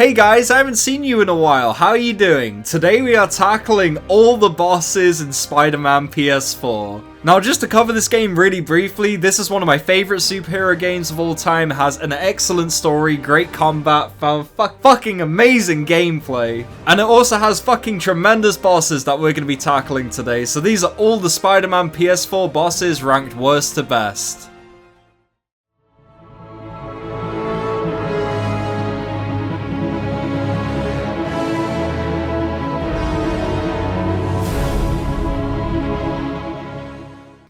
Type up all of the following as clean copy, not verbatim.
Hey guys, I haven't seen you in a while. How are you doing? Today we are tackling all the bosses in Spider-Man PS4. Now, just to cover this game really briefly, this is one of my favorite superhero games of all time. It has an excellent story, great combat, fucking amazing gameplay. And it also has fucking tremendous bosses that we're going to be tackling today. So these are all the Spider-Man PS4 bosses ranked worst to best.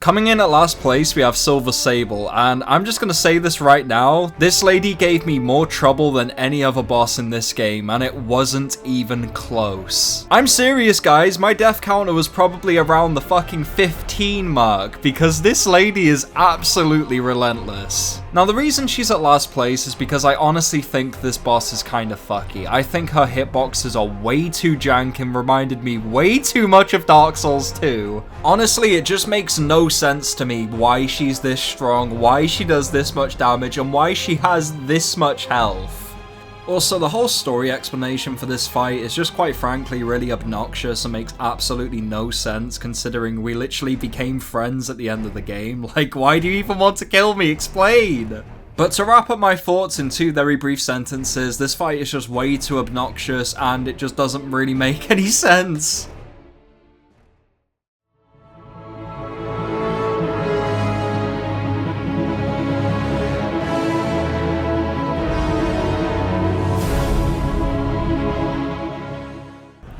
Coming in at last place, we have Sable, and I'm just gonna say this right now, this lady gave me more trouble than any other boss in this game, and it wasn't even close. I'm serious, guys, my death counter was probably around the fucking 15 mark, because this lady is absolutely relentless. Now, the reason she's at last place is because I honestly think this boss is kind of fucky. I think her hitboxes are way too jank and reminded me way too much of Dark Souls 2. Honestly, it just makes no sense to me why she's this strong, why she does this much damage, and why she has this much health. Also, the whole story explanation for this fight is just quite frankly really obnoxious and makes absolutely no sense considering we literally became friends at the end of the game. Like, why do you even want to kill me? Explain! But to wrap up my thoughts in two very brief sentences, this fight is just way too obnoxious and it just doesn't really make any sense.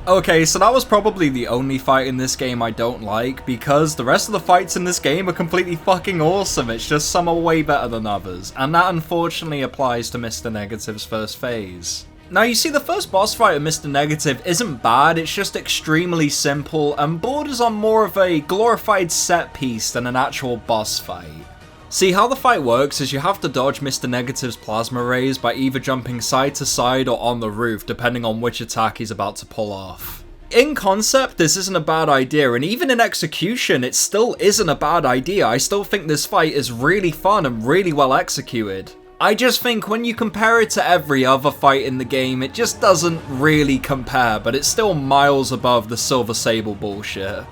Okay, so that was probably the only fight in this game I don't like, because the rest of the fights in this game are completely fucking awesome. It's just some are way better than others, and that unfortunately applies to Mr. Negative's first phase. Now, you see, the first boss fight of Mr. Negative isn't bad, it's just extremely simple and borders on more of a glorified set piece than an actual boss fight. See, how the fight works is you have to dodge Mr. Negative's plasma rays by either jumping side to side or on the roof, depending on which attack he's about to pull off. In concept, this isn't a bad idea, and even in execution, it still isn't a bad idea. I still think this fight is really fun and really well executed. I just think when you compare it to every other fight in the game, it just doesn't really compare, but it's still miles above the Silver Sable bullshit.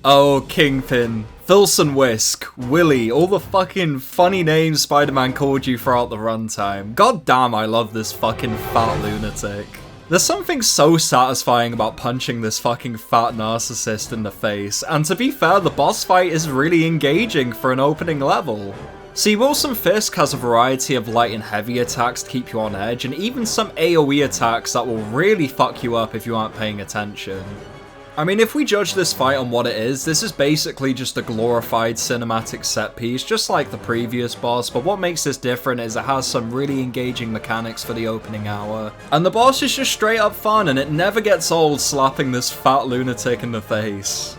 Oh, Kingpin, Filson Whisk, Willy, all the fucking funny names Spider-Man called you throughout the runtime. God damn, I love this fucking fat lunatic. There's something so satisfying about punching this fucking fat narcissist in the face, and to be fair, the boss fight is really engaging for an opening level. See, Wilson Fisk has a variety of light and heavy attacks to keep you on edge, and even some AoE attacks that will really fuck you up if you aren't paying attention. I mean, if we judge this fight on what it is, this is basically just a glorified cinematic set piece, just like the previous boss, but what makes this different is it has some really engaging mechanics for the opening hour. And the boss is just straight up fun, and it never gets old slapping this fat lunatic in the face.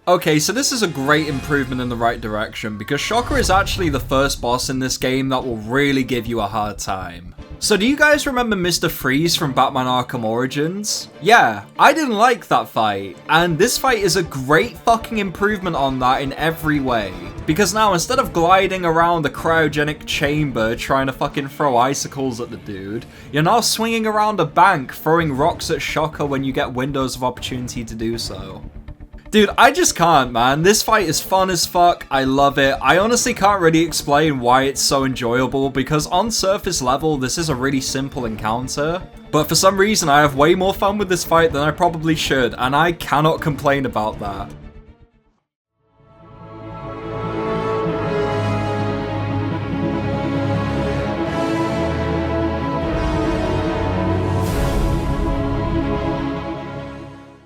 Okay, so this is a great improvement in the right direction, because Shocker is actually the first boss in this game that will really give you a hard time. So do you guys remember Mr. Freeze from Batman Arkham Origins? Yeah, I didn't like that fight, and this fight is a great fucking improvement on that in every way. Because now, instead of gliding around the cryogenic chamber trying to fucking throw icicles at the dude, you're now swinging around a bank throwing rocks at Shocker when you get windows of opportunity to do so. Dude, I just can't, man. This fight is fun as fuck. I love it. I honestly can't really explain why it's so enjoyable, because on surface level, this is a really simple encounter. But for some reason, I have way more fun with this fight than I probably should, and I cannot complain about that.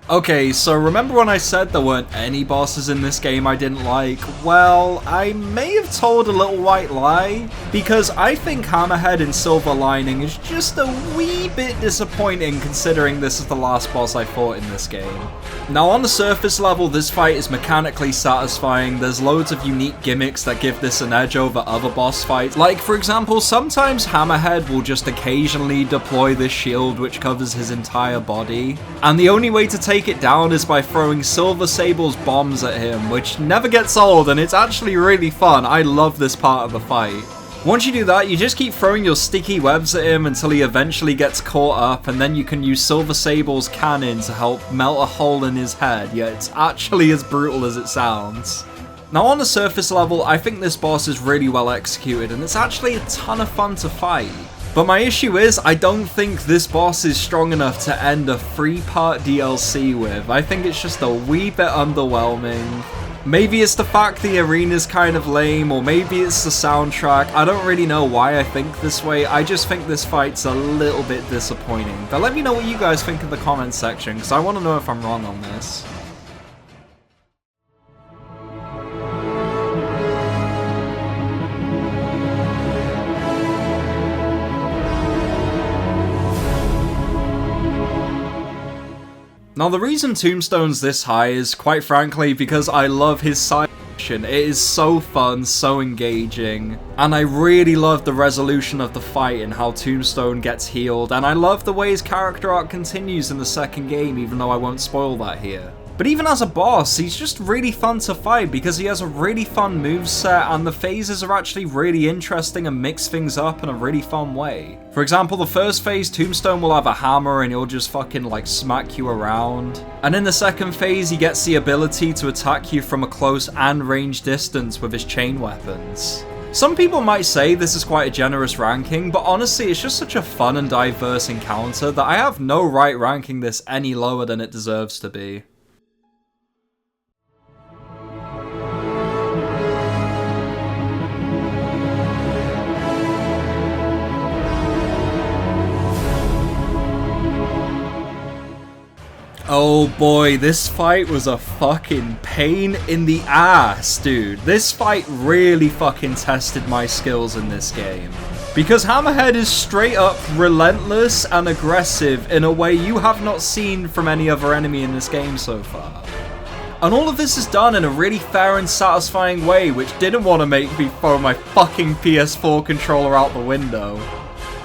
Okay, so remember when I said there weren't any bosses in this game I didn't like? Well, I may have told a little white lie, because I think Hammerhead in Silver Lining is just a wee bit disappointing considering this is the last boss I fought in this game. Now on the surface level, this fight is mechanically satisfying. There's loads of unique gimmicks that give this an edge over other boss fights. Like for example, sometimes Hammerhead will just occasionally deploy this shield which covers his entire body, and the only way to take it down is by throwing Silver Sable's bombs at him, which never gets old and it's actually really fun. I love this part of the fight. Once you do that, you just keep throwing your sticky webs at him until he eventually gets caught up, and then you can use Silver Sable's cannon to help melt a hole in his head. Yeah, it's actually as brutal as it sounds. Now on the surface level, I think this boss is really well executed and it's actually a ton of fun to fight. But my issue is, I don't think this boss is strong enough to end a 3-part DLC with. I think it's just a wee bit underwhelming. Maybe it's the fact the arena's kind of lame, or maybe it's the soundtrack. I don't really know why I think this way. I just think this fight's a little bit disappointing. But let me know what you guys think in the comments section, because I want to know if I'm wrong on this. Now the reason Tombstone's this high is, quite frankly, because I love his side action. It is so fun, so engaging, and I really love the resolution of the fight and how Tombstone gets healed, and I love the way his character arc continues in the second game, even though I won't spoil that here. But even as a boss, he's just really fun to fight because he has a really fun moveset and the phases are actually really interesting and mix things up in a really fun way. For example, the first phase, Tombstone will have a hammer and he'll just fucking like smack you around. And in the second phase, he gets the ability to attack you from a close and range distance with his chain weapons. Some people might say this is quite a generous ranking, but honestly it's just such a fun and diverse encounter that I have no right ranking this any lower than it deserves to be. Oh boy, this fight was a fucking pain in the ass, dude. This fight really fucking tested my skills in this game. Because Hammerhead is straight up relentless and aggressive in a way you have not seen from any other enemy in this game so far. And all of this is done in a really fair and satisfying way, which didn't want to make me throw my fucking PS4 controller out the window.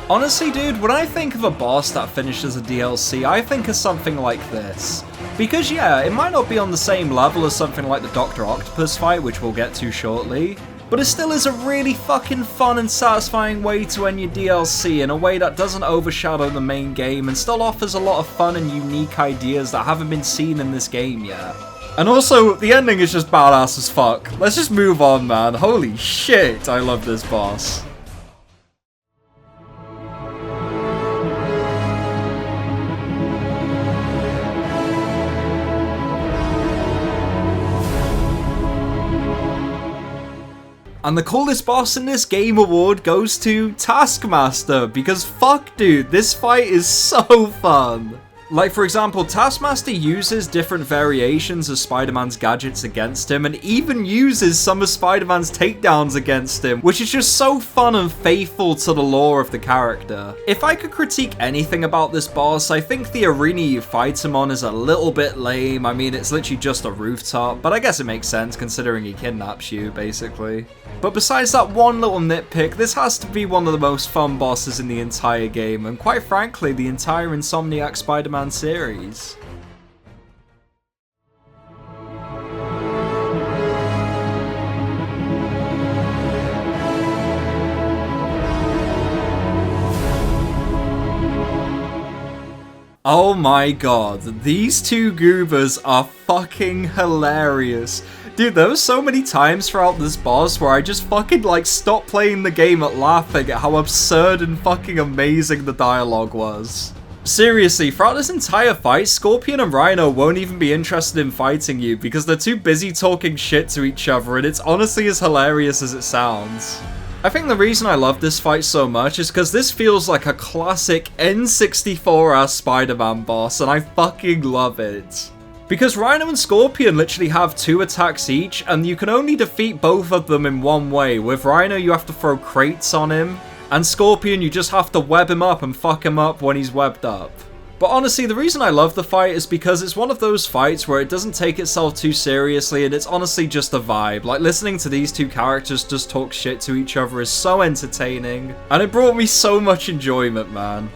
Honestly, dude, when I think of a boss that finishes a DLC, I think of something like this. Because yeah, it might not be on the same level as something like the Dr. Octopus fight, which we'll get to shortly, but it still is a really fucking fun and satisfying way to end your DLC in a way that doesn't overshadow the main game and still offers a lot of fun and unique ideas that haven't been seen in this game yet. And also, the ending is just badass as fuck. Let's just move on, man. Holy shit, I love this boss. And the coolest boss in this game award goes to Taskmaster, because fuck dude, this fight is so fun. Like for example, Taskmaster uses different variations of Spider-Man's gadgets against him and even uses some of Spider-Man's takedowns against him, which is just so fun and faithful to the lore of the character. If I could critique anything about this boss, I think the arena you fight him on is a little bit lame. I mean, it's literally just a rooftop, but I guess it makes sense considering he kidnaps you, basically. But besides that one little nitpick, this has to be one of the most fun bosses in the entire game, and quite frankly, the entire Insomniac Spider-Man series. Oh my god, these two goobers are fucking hilarious. Dude, there were so many times throughout this boss where I just fucking like stopped playing the game at laughing at how absurd and fucking amazing the dialogue was. Seriously, throughout this entire fight, Scorpion and Rhino won't even be interested in fighting you because they're too busy talking shit to each other, and it's honestly as hilarious as it sounds. I think the reason I love this fight so much is because this feels like a classic N64-ass Spider-Man boss, and I fucking love it. Because Rhino and Scorpion literally have 2 attacks each, and you can only defeat both of them in one way. With Rhino, you have to throw crates on him, and Scorpion, you just have to web him up and fuck him up when he's webbed up. But honestly, the reason I love the fight is because it's one of those fights where it doesn't take itself too seriously, and it's honestly just a vibe. Like, listening to these 2 characters just talk shit to each other is so entertaining, and it brought me so much enjoyment, man.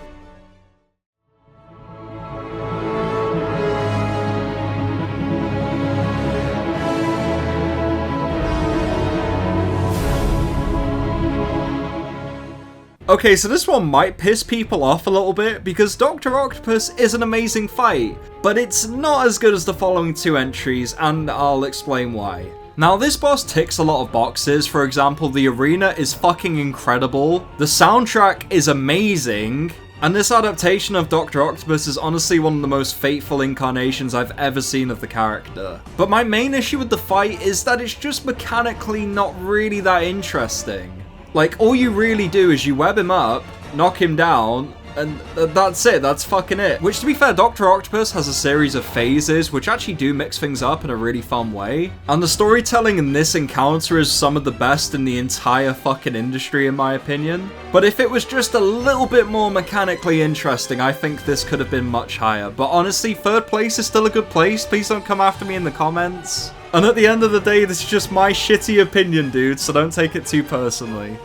Okay, so this one might piss people off a little bit, because Dr. Octopus is an amazing fight, but it's not as good as the following 2 entries, and I'll explain why. Now, this boss ticks a lot of boxes. For example, the arena is fucking incredible, the soundtrack is amazing, and this adaptation of Dr. Octopus is honestly one of the most faithful incarnations I've ever seen of the character. But my main issue with the fight is that it's just mechanically not really that interesting. Like, all you really do is you web him up, knock him down, and that's it, that's fucking it. Which, to be fair, Dr. Octopus has a series of phases which actually do mix things up in a really fun way. And the storytelling in this encounter is some of the best in the entire fucking industry, in my opinion. But if it was just a little bit more mechanically interesting, I think this could have been much higher. But honestly, 3rd place is still a good place. Please don't come after me in the comments. And at the end of the day, this is just my shitty opinion, dude, so don't take it too personally.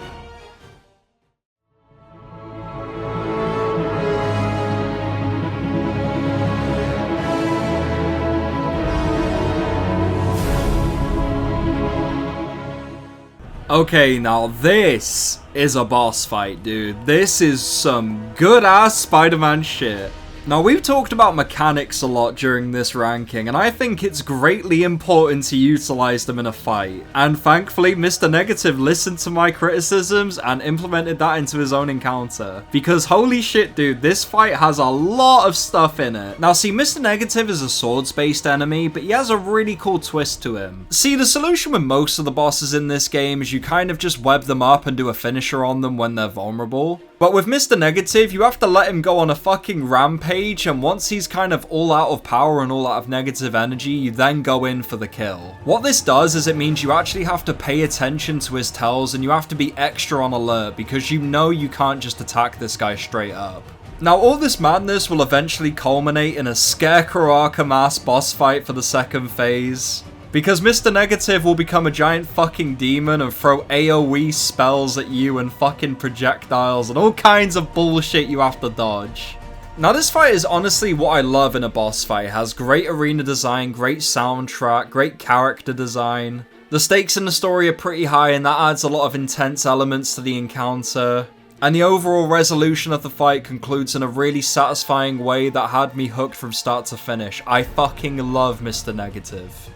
Okay, now this is a boss fight, dude. This is some good-ass Spider-Man shit. Now, we've talked about mechanics a lot during this ranking, and I think it's greatly important to utilize them in a fight. And thankfully, Mr. Negative listened to my criticisms and implemented that into his own encounter. Because holy shit, dude, this fight has a lot of stuff in it. Now, see, Mr. Negative is a swords-based enemy, but he has a really cool twist to him. See, the solution with most of the bosses in this game is you kind of just web them up and do a finisher on them when they're vulnerable. But with Mr. Negative, you have to let him go on a fucking rampage, and once he's kind of all out of power and all out of negative energy, you then go in for the kill. What this does is it means you actually have to pay attention to his tells, and you have to be extra on alert, because you know you can't just attack this guy straight up. Now, all this madness will eventually culminate in a Scarecrow Arkham-ass boss fight for the 2nd phase. Because Mr. Negative will become a giant fucking demon and throw AoE spells at you and fucking projectiles and all kinds of bullshit you have to dodge. Now, this fight is honestly what I love in a boss fight. It has great arena design, great soundtrack, great character design. The stakes in the story are pretty high, and that adds a lot of intense elements to the encounter. And the overall resolution of the fight concludes in a really satisfying way that had me hooked from start to finish. I fucking love Mr. Negative.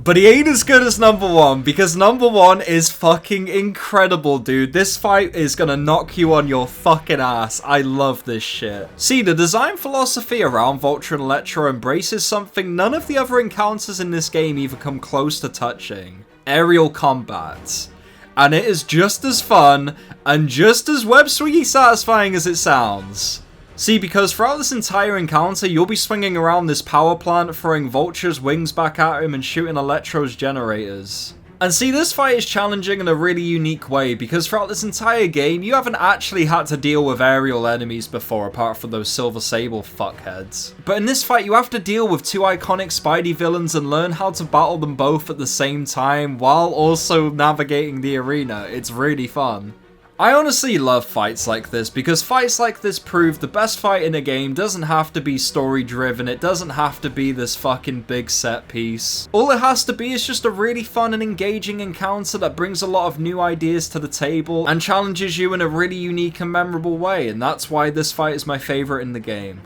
But he ain't as good as number 1, because number 1 is fucking incredible, dude. This fight is gonna knock you on your fucking ass. I love this shit. See, the design philosophy around Vulture and Electro embraces something none of the other encounters in this game even come close to touching. Aerial combat. And it is just as fun and just as web-swingy satisfying as it sounds. See, because throughout this entire encounter, you'll be swinging around this power plant, throwing Vulture's wings back at him and shooting Electro's generators. And see, this fight is challenging in a really unique way, because throughout this entire game, you haven't actually had to deal with aerial enemies before, apart from those Silver Sable fuckheads. But in this fight, you have to deal with 2 iconic Spidey villains and learn how to battle them both at the same time, while also navigating the arena. It's really fun. I honestly love fights like this, because fights like this prove the best fight in a game doesn't have to be story driven, it doesn't have to be this fucking big set piece. All it has to be is just a really fun and engaging encounter that brings a lot of new ideas to the table and challenges you in a really unique and memorable way, and that's why this fight is my favourite in the game.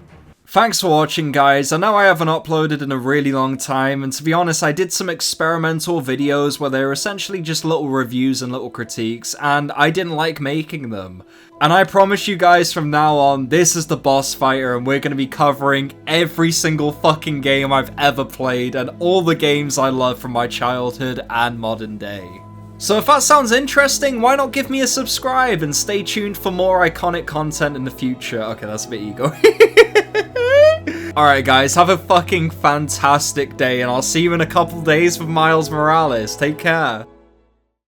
Thanks for watching, guys. I know I haven't uploaded in a really long time, and to be honest, I did some experimental videos where they were essentially just little reviews and little critiques, and I didn't like making them. And I promise you guys from now on, this is the boss fighter, and we're going to be covering every single fucking game I've ever played, and all the games I love from my childhood and modern day. So if that sounds interesting, why not give me a subscribe and stay tuned for more iconic content in the future. Okay, that's a bit ego. Alright guys, have a fucking fantastic day, and I'll see you in a couple days with Miles Morales. Take care.